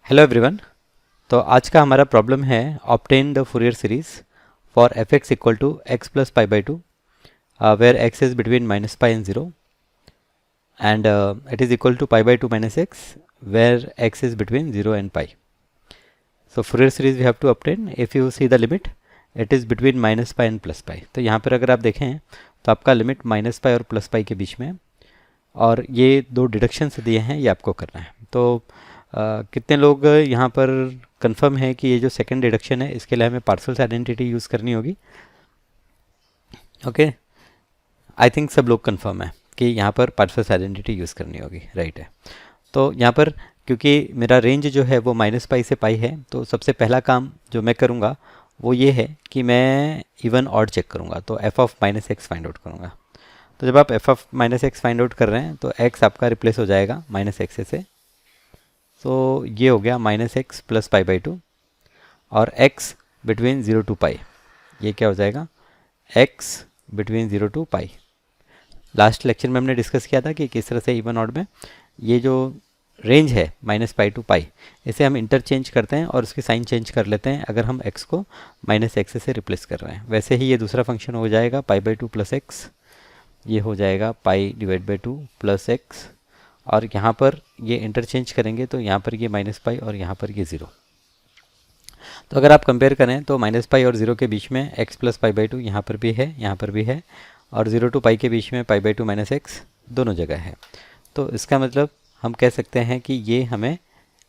Hello everyone. तो आज का हमारा प्रॉब्लम है obtain the Fourier series for f x equal to x plus pi by two where x is between minus pi and zero and it is equal to pi by two minus x where x is between zero and pi. So Fourier series we have to obtain if you see the limit it is between minus pi and plus pi. तो यहाँ पर अगर आप देखें तो आपका limit minus pi और plus pi के बीच में है और ये दो डिडक्शंस दिए हैं, ये आपको करना है. तो कितने लोग यहाँ पर कंफर्म है कि ये जो सेकंड डिडक्शन है इसके लिए हमें पार्सल्स आइडेंटिटी यूज़ करनी होगी? ओके, आई थिंक सब लोग कंफर्म है कि यहाँ पर पार्सल्स आइडेंटिटी यूज़ करनी होगी, राइट है. तो यहाँ पर क्योंकि मेरा रेंज जो है वो माइनस पाई से पाई है, तो सबसे पहला काम जो मैं करूँगा वो ये है कि मैं इवन ऑड चेक करूँगा. तो f of minus x find out करूँगा. तो जब आप F of minus x find out कर रहे हैं तो एक्स आपका रिप्लेस हो जाएगा माइनस एक्स से. तो ये हो गया minus x plus pi by two और x between zero to pi. ये क्या हो जाएगा? X between zero to pi. Last lecture में हमने डिस्कस किया था कि किस तरह से इवन ऑड में ये जो रेंज है माइनस पाई टू पाई इसे हम इंटरचेंज करते हैं और उसकी साइन चेंज कर लेते हैं अगर हम x को माइनस एक्स से रिप्लेस कर रहे हैं. वैसे ही ये दूसरा फंक्शन हो जाएगा पाई बाई टू प्लस एक्स, ये हो जाएगा pi divide by two plus x और यहाँ पर ये इंटरचेंज करेंगे तो यहाँ पर ये माइनस पाई और यहाँ पर ये ज़ीरो. तो अगर आप कंपेयर करें तो माइनस पाई और ज़ीरो के बीच में x plus pi by to यहाँ पर भी है, यहाँ पर भी है, और ज़ीरो टू पाई के बीच में पाई बाई टू माइनस एक्स दोनों जगह है. तो इसका मतलब हम कह सकते हैं कि ये हमें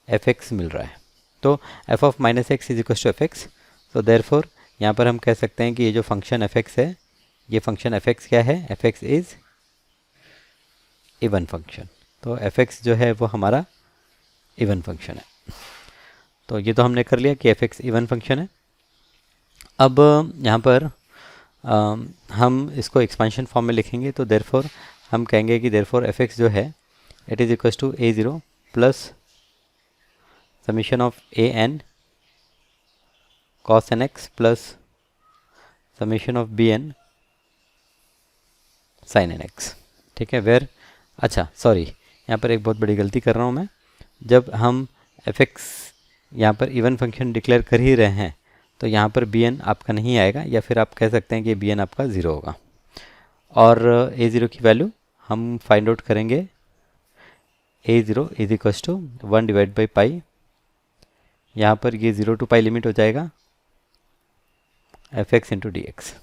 एफ एक्स मिल रहा है. तो f of minus x is equal to f x. तो देयरफॉर यहाँ पर हम कह सकते हैं कि ये जो फंक्शन एफ एक्स है, ये फंक्शन एफ एक्स क्या है? F x is even function. तो एफ एक्स जो है वो हमारा इवन फंक्शन है. तो ये तो हमने कर लिया कि एफ एक्स इवन फंक्शन है. अब यहाँ पर हम इसको एक्सपेंशन फॉर्म में लिखेंगे. तो देयरफॉर हम कहेंगे कि देयरफॉर एफ एक्स जो है it is equal to a zero plus summation of a n cos n x plus summation of b n sine n x. ठीक है. वेयर अच्छा सॉरी, यहाँ पर एक बहुत बड़ी गलती कर रहा हूँ मैं. जब हम एफ एक्स यहाँ पर इवन फंक्शन डिक्लेयर कर ही रहे हैं तो यहाँ पर बी एन आपका नहीं आएगा, या फिर आप कह सकते हैं कि बी एन आपका ज़ीरो होगा. और ए ज़ीरो की वैल्यू हम फाइंड आउट करेंगे. A zero is equal to one divide by pi. यहाँ पर ये ज़ीरो टू पाई लिमिट हो जाएगा f x into d x.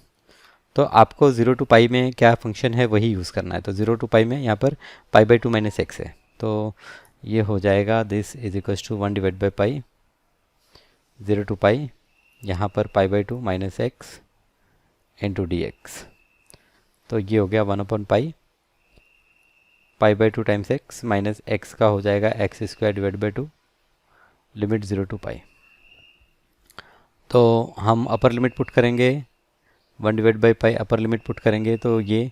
तो आपको ज़ीरो टू पाई में क्या फंक्शन है वही यूज़ करना है. तो ज़ीरो टू पाई में यहाँ पर pi by two minus x है. तो ये हो जाएगा this is equal to one divide by pi zero to pi, यहाँ पर pi by two minus x into d x. तो ये हो गया one upon pi, pi by two times x minus x का हो जाएगा x square divide by two limit zero to pi. तो हम अपर लिमिट पुट करेंगे, one divide by pi upper limit put करेंगे तो ये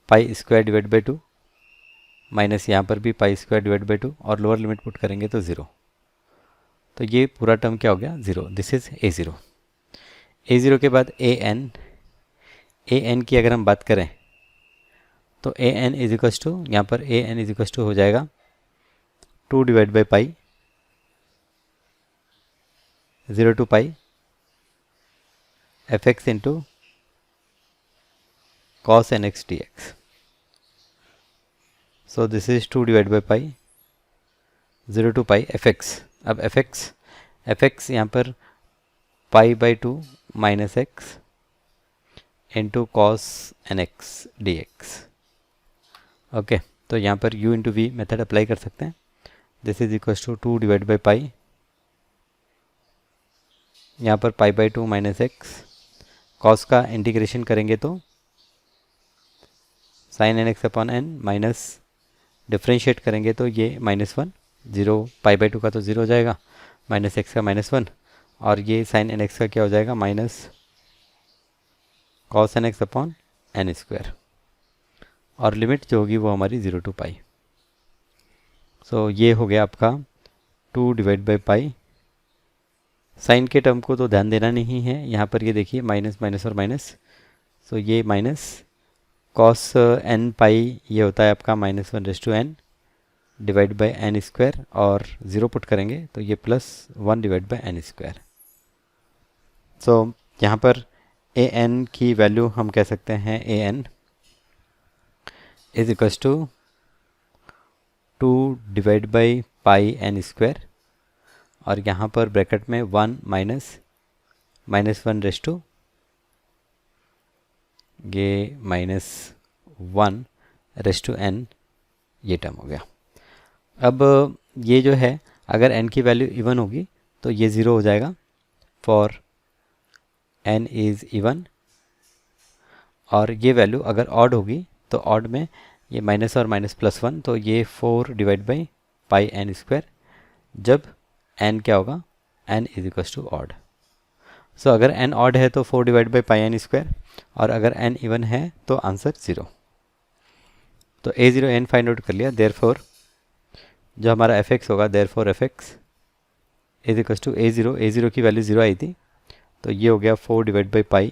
पाई square divide by two minus यहाँ पर भी पाई स्क्वायर डिवाइड बाई टू और लोअर लिमिट पुट करेंगे तो ज़ीरो. तो ये पूरा टर्म क्या हो गया? Zero. This is a zero. A zero के बाद ए एन की अगर हम बात करें तो a n is equal to, यहाँ पर a n is equal to हो जाएगा two divide by pi zero to pi f x into cos n x d x. So this is two divide by pi zero to pi f x. अब f x यहाँ पर pi by two minus x into cos n x d x. Okay. तो यहाँ पर u into v method apply कर सकते हैं. This is equal to two divide by pi, यहाँ पर pi by two minus x, cos का integration करेंगे तो sine n x upon n minus differentiate करेंगे तो ये minus one, zero pi by two का तो ज़ीरो हो जाएगा, माइनस एक्स का माइनस वन, और ये साइन एन एक्स का क्या हो जाएगा? Minus cos n x upon n square. और लिमिट जो होगी वो हमारी ज़ीरो टू पाई. सो ये हो गया आपका two divide by pi. Sine के टर्म को तो ध्यान देना नहीं है, यहाँ पर ये देखिए माइनस माइनस और माइनस. सो ये माइनस कॉस एन पाई ये होता है आपका minus one raise to n divide by n square और 0 पुट करेंगे तो ये plus 1 divide by n square. So यहाँ पर ए एन की वैल्यू हम कह सकते हैं a n is equals to 2 divide by pi n square और यहाँ पर ब्रैकेट में 1 -1 रेस टू ये -1 रेस टू एन, ये टर्म हो गया। अब ये जो है अगर n की वैल्यू इवन होगी तो ये 0 हो जाएगा फॉर n इज़ इवन, और ये वैल्यू अगर ऑड होगी तो ऑड में ये माइनस और माइनस प्लस 1, तो ये 4 divide by pi n square जब n क्या होगा, n is equal to odd. So अगर n ऑड है तो 4 divide by pi n square, और अगर n इवन है तो आंसर 0। तो a0 n फाइंड आउट कर लिया, देयरफॉर जो हमारा fx होगा, therefore fx is equal to a0 की वैल्यू 0 आई थी तो ये हो गया 4 डिवाइड बाई पाई,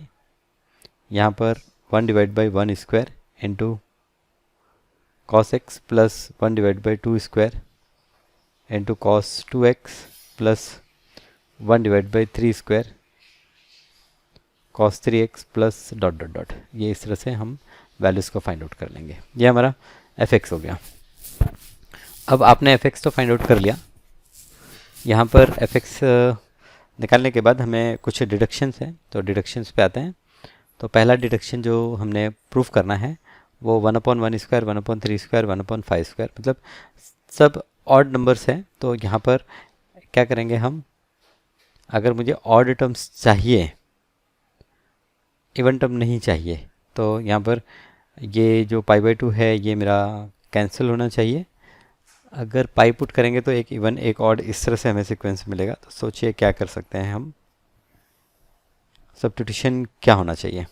यहाँ पर 1 divide by 1 square into cos x plus 1 divide by 2 square into cos 2x plus 1 divide by 3 square cos 3x plus dot dot dot. ये इस तरह से हम वैल्यूज़ को फाइंड आउट कर लेंगे। ये हमारा fx हो गया। अब आपने fx तो फाइंड आउट कर लिया, यहाँ पर fx निकालने के बाद हमें कुछ डिडक्शंस हैं, तो डिडक्शंस पे आते हैं। तो पहला डिडक्शन जो हमने प्रूफ करना है वो 1/1 स्क्वायर, 1/3 स्क्वायर, 1/5 स्क्वायर, मतलब सब ऑड नंबर्स हैं। तो यहाँ पर क्या करेंगे हम, अगर मुझे ऑड टर्म्स चाहिए, इवन टर्म नहीं चाहिए, तो यहाँ पर ये जो π/2 है ये मेरा कैंसिल होना चाहिए। अगर पाई पुट करेंगे तो एक इवन एक ऑड इस तरह से हमें सीक्वेंस मिलेगा। तो सोचिए क्या कर सकते हैं हम, सब्स्टिट्यूशन क्या होना चाहिए।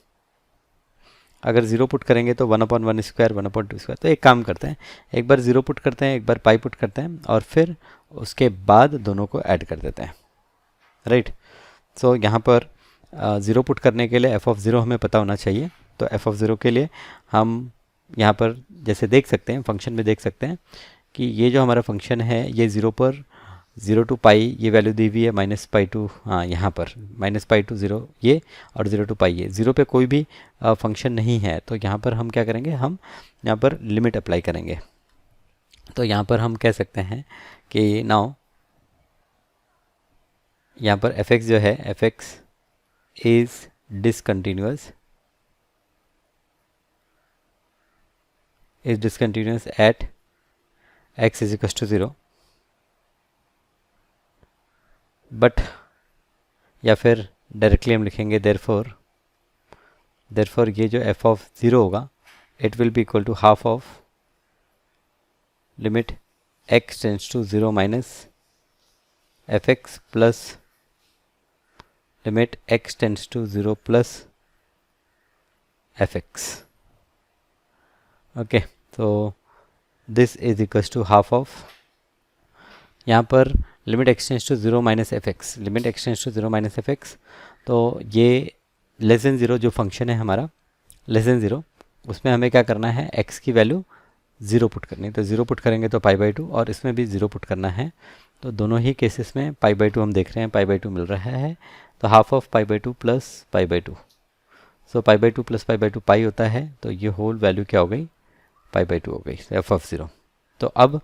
अगर 0 पुट करेंगे तो 1/1 स्क्वायर, 1/2 स्क्वायर। तो एक काम करते हैं, एक बार 0 पुट करते हैं, एक बार पाई पुट करते हैं और फिर उसके बाद दोनों को ऐड कर देते हैं, राइट। सो यहाँ पर 0 पुट करने के लिए f(0) हमें पता होना चाहिए। तो f(0) के लिए हम यहाँ पर जैसे देख सकते हैं, फंक्शन में देख सकते हैं कि ये जो हमारा फंक्शन है ये 0 पर 0 टू पाई ये वैल्यू दी हुई है -π2, हाँ यहाँ पर -π2 0 ये और 0 टू पाई ये। 0 पे कोई भी फंक्शन नहीं है तो यहाँ पर हम क्या करेंगे, हम यहाँ पर लिमिट अप्लाई करेंगे। तो यहाँ पर हम कह सकते हैं कि नाउ यहाँ पर fx जो है, fx is discontinuous, at x is equal to 0, but या फिर डायरेक्टली हम लिखेंगे देयरफॉर ये जो f(0) होगा it will be equal to half of limit x tends to 0 minus fx plus limit x tends to 0 plus fx। Okay, तो this is equal to half of, यहाँ पर limit x tends to 0 minus fx, limit x tends to 0 minus fx। तो ये less than 0 जो function है हमारा, less than 0, उसमें हमें क्या करना है, x की वैल्यू 0 पुट करनी है। तो 0 पुट करेंगे तो π/2 और इसमें भी 0 पुट करना है। तो दोनों ही केसेस में π/2 हम देख रहे हैं, π/2 मिल रहा है। तो half of π/2 plus π/2, so π/2 plus π/2 pi होता है। तो ये होल वैल्यू क्या हो गई, π/2 हो गई, f(0). तो अब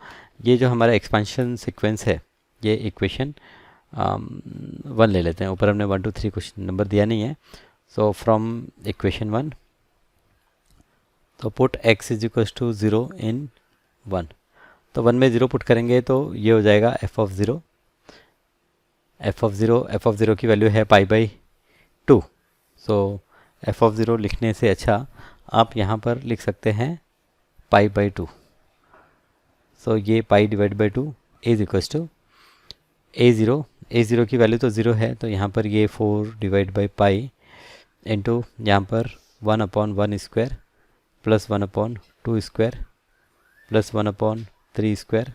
ये जो हमारा एक्सपेंशन सीक्वेंस है, ये इक्वेशन 1 ले लेते हैं। ऊपर हमने 1 2 3 कुछ नंबर दिया नहीं है। सो फ्रॉम इक्वेशन 1, तो put x is equal to 0 in 1। तो 1 में 0 पुट करेंगे तो ये हो जाएगा f(0). f(0) की वैल्यू है π/2। सो f(0) लिखने से अच्छा आप यहाँ पर लिख सकते हैं π/2। सो ये π/2 इज इक्वल टू a0 की वैल्यू तो 0 है, तो यहाँ पर ये 4 डिवाइड बाई पाई इंटू यहाँ पर 1/1 square plus 1/2 square plus 1/3 square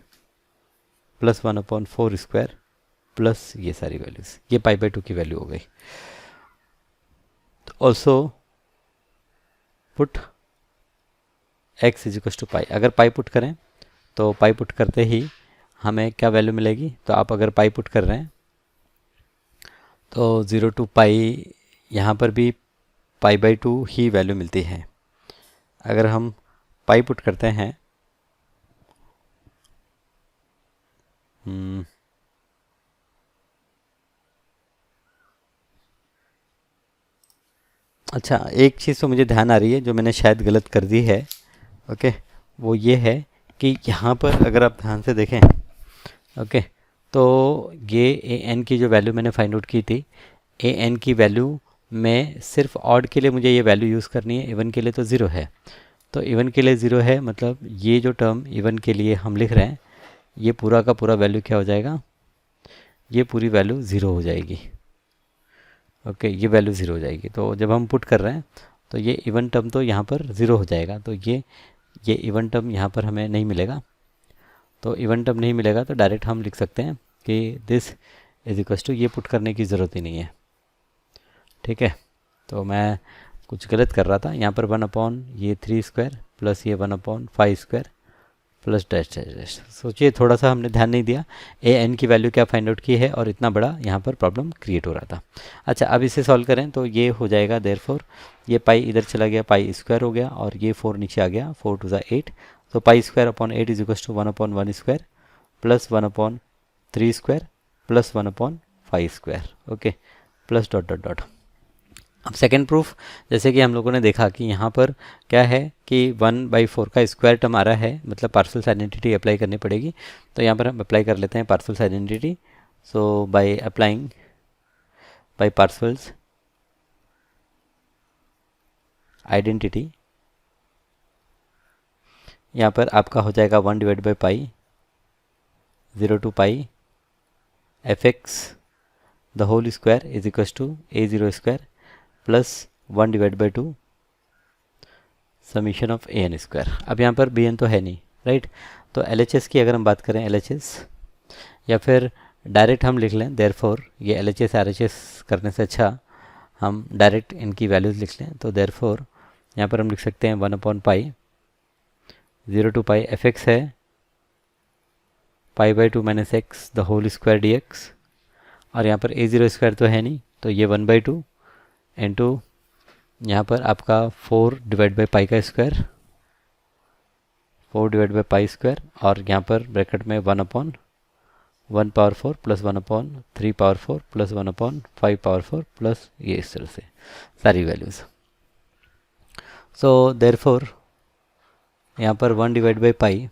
plus 1/4 square plus ये सारी वैल्यूज़, ये π/2 की वैल्यू हो गई। Also put x is equal to pi, अगर पाई पुट करें तो पाई पुट करते ही हमें क्या वैल्यू मिलेगी, तो आप अगर पाई पुट कर रहे हैं तो 0 टू पाई, यहाँ पर भी पाई बाई 2 ही वैल्यू मिलती है। अगर हम पाई पुट करते हैं अच्छा, एक चीज़ तो मुझे ध्यान आ रही है जो मैंने शायद गलत कर दी है। ओके, वो ये है कि यहाँ पर अगर आप ध्यान से देखें, ओके, तो ये ए एन की जो वैल्यू मैंने फाइंड आउट की थी, ए एन की वैल्यू में सिर्फ ऑड के लिए मुझे ये वैल्यू यूज़ करनी है, इवन के लिए तो ज़ीरो है। तो इवन के लिए ज़ीरो है, मतलब ये जो टर्म इवन के लिए हम लिख रहे हैं, ये पूरा का पूरा वैल्यू क्या हो जाएगा, ये पूरी वैल्यू ज़ीरो हो जाएगी। ओके, ये वैल्यू ज़ीरो हो जाएगी। तो जब हम पुट कर रहे हैं तो ये इवन टर्म तो यहाँ पर ज़ीरो हो जाएगा, तो ये इवन टर्म यहाँ पर हमें नहीं मिलेगा। तो इवन टर्म नहीं मिलेगा तो डायरेक्ट हम लिख सकते हैं कि दिस इज इक्वल्स टू, ये पुट करने की ज़रूरत ही नहीं है। ठीक है, तो मैं कुछ गलत कर रहा था यहाँ पर, 1 ये 3 स्क्वायर प्लस ये 1/5 square plus dash dash dash. सोचिए थोड़ा सा हमने ध्यान नहीं दिया, ए एन की वैल्यू क्या फाइंड आउट की है और इतना बड़ा यहाँ पर प्रॉब्लम क्रिएट हो रहा था। अच्छा, अब इसे सॉल्व करें तो ये हो जाएगा, देयरफॉर ये पाई इधर चला गया, पाई स्क्वायर हो गया, और ये 4 नीचे आ गया, 4 टू ज़ा 8। तो pi square upon 8 is equals to 1/1 square plus 1/3 square plus 1/5 square. Okay, plus dot dot dot. अब सेकेंड प्रूफ, जैसे कि हम लोगों ने देखा कि यहाँ पर क्या है कि 1/4 का स्क्वायर टर्म आ रहा है, मतलब पार्सल्स आइडेंटिटी अप्लाई करनी पड़ेगी। तो यहाँ पर हम अप्लाई कर लेते हैं Parseval's identity. So by applying by Parseval's identity, यहाँ पर आपका हो जाएगा 1/पाई 0 to pi fx the whole square is equals to a0 square plus 1/2 summation of a n square. अब यहाँ पर बी एन तो है नहीं, राइट। तो एल एच एस की अगर हम बात करें, एल एच एस, या फिर डायरेक्ट हम लिख लें, देयरफॉर ये L H S R H S करने से अच्छा हम डायरेक्ट इनकी वैल्यूज़ लिख लें। तो देयरफॉर यहाँ पर हम लिख सकते हैं 1/पाई 0 टू पाई एफ एक्स है पाई/2 minus x the whole square d x, और यहाँ पर a0 स्क्वायर तो है नहीं, तो ये 1/2 इंटू यहाँ पर आपका 4/पाई का स्क्वायर, 4/पाई स्क्वायर, और यहाँ पर ब्रैकेट में 1/1 power 4 plus 1/3 power 4 plus 1/5 power 4 plus ये इस तरह से सारी वैल्यूज़। सो देयरफॉर यहाँ पर 1/पाई,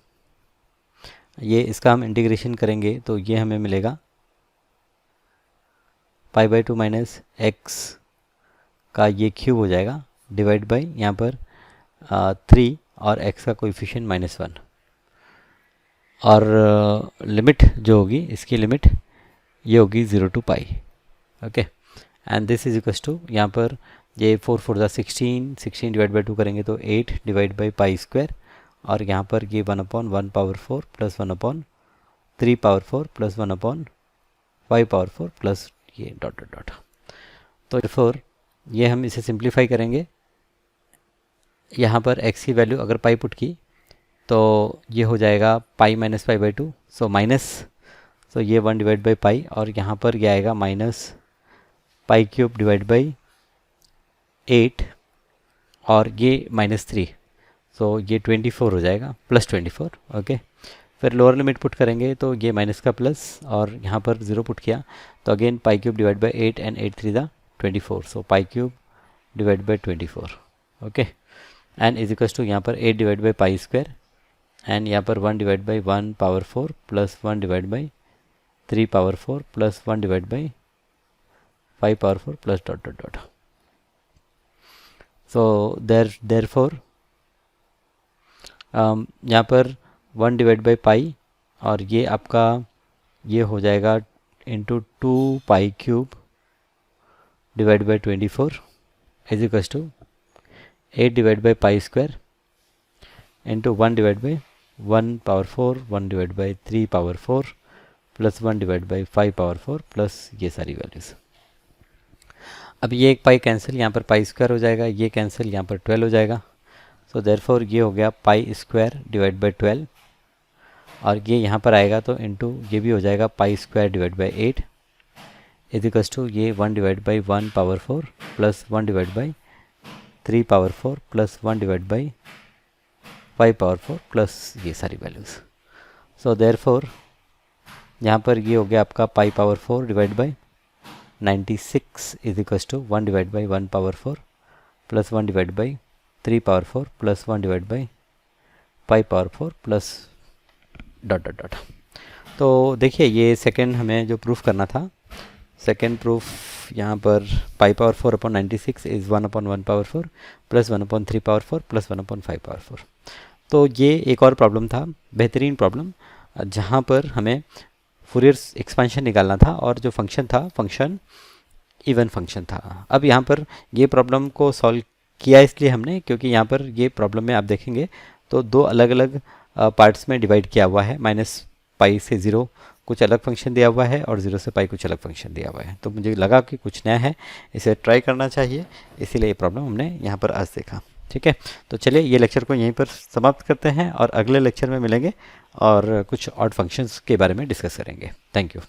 ये इसका हम इंटीग्रेशन करेंगे तो ये हमें मिलेगा पाई/2 माइनस एक्स का ये क्यूब हो जाएगा, डिवाइड बाई यहाँ पर 3 और x का कोएफिशिएंट -1, और लिमिट जो होगी, इसकी लिमिट ये होगी 0 to pi. Okay, and this is equals to, यहाँ पर ये 4 4 ज़ा 16, 16 डिवाइड बाई 2 करेंगे तो 8 डिवाइड बाई पाई स्क्वायर, और यहाँ पर ये 1/1 power 4 plus 1/3 power 4 plus 1/5 power 4 plus ये डॉट डॉट डॉट। तो फोर ये हम इसे सिंप्लीफाई करेंगे, यहाँ पर x की वैल्यू अगर पाई पुट की तो ये हो जाएगा pi minus पाई/2, so minus, so ये 1/पाई, और यहाँ पर ये आएगा minus pi cube divide by 8, और ये -3, सो ये 24 हो जाएगा, प्लस 24। ओके, फिर लोअर लिमिट पुट करेंगे तो ये माइनस का प्लस, और यहाँ पर 0 पुट किया तो again pi cube divide by 8 and 8 3 ज़ा 24, so pi cube divide by 24। Okay, and is equals to यहाँ पर 8 divide by pi square, and यहाँ पर 1 divide by 1 power 4 plus 1 divide by 3 power 4 plus 1 divide by 5 power 4 plus dot dot dot. So therefore यहाँ पर 1 divide by पाई, और ये आपका ये हो जाएगा into 2 pi cube divide by 24 is equals to 8 divide by pi square into 1 divide by 1 power 4, 1 divide by 3 power 4 plus 1 divide by 5 power 4 plus ये सारी वैल्यूज़। अब ये एक पाई कैंसिल, यहाँ पर पाई स्क्वायर हो जाएगा, ये कैंसिल, यहाँ पर 12 हो जाएगा। सो देयरफॉर ये हो गया पाई स्क्वायर डिवाइड बाई 12, और ये यहाँ पर आएगा तो इनटू ये भी हो जाएगा pi square divide by 8 is equals to ये 1 divide by 1 power 4 plus 1 divide by 3 power 4 plus 1 divide by 5 power 4 plus ये सारी वैल्यूज़। सो देयरफॉर यहाँ पर ये हो गया आपका pi power 4 divide by 96 equals to 1 divide by 1 power 4 plus 1 divide by 3 power 4 plus 1 divide by 5 power 4 plus dot dot dot. तो देखिए ये सेकंड हमें जो प्रूफ करना था, सेकंड प्रूफ यहाँ पर pi power 4 upon 96 is 1 upon 1 power 4 plus 1 upon 3 power 4 plus 1 upon 5 power 4। तो ये एक और प्रॉब्लम था, बेहतरीन प्रॉब्लम, जहाँ पर हमें फूरियर एक्सपेंशन निकालना था और जो फंक्शन था फंक्शन इवन फंक्शन था। अब यहाँ पर ये प्रॉब्लम को सॉल्व किया इसलिए हमने क्योंकि यहाँ पर ये प्रॉब्लम में आप देखेंगे तो दो अलग अलग पार्ट्स में डिवाइड किया हुआ है। माइनस पाई से 0 कुछ अलग फंक्शन दिया हुआ है और 0 से पाई कुछ अलग फंक्शन दिया हुआ है। तो मुझे लगा कि कुछ नया है, इसे ट्राई करना चाहिए, इसीलिए ये प्रॉब्लम हमने यहाँ पर आज देखा। ठीक है, तो चलिए ये लेक्चर को यहीं पर समाप्त करते हैं और अगले लेक्चर में मिलेंगे और कुछ ऑड फंक्शंस के बारे में डिस्कस करेंगे। Thank you.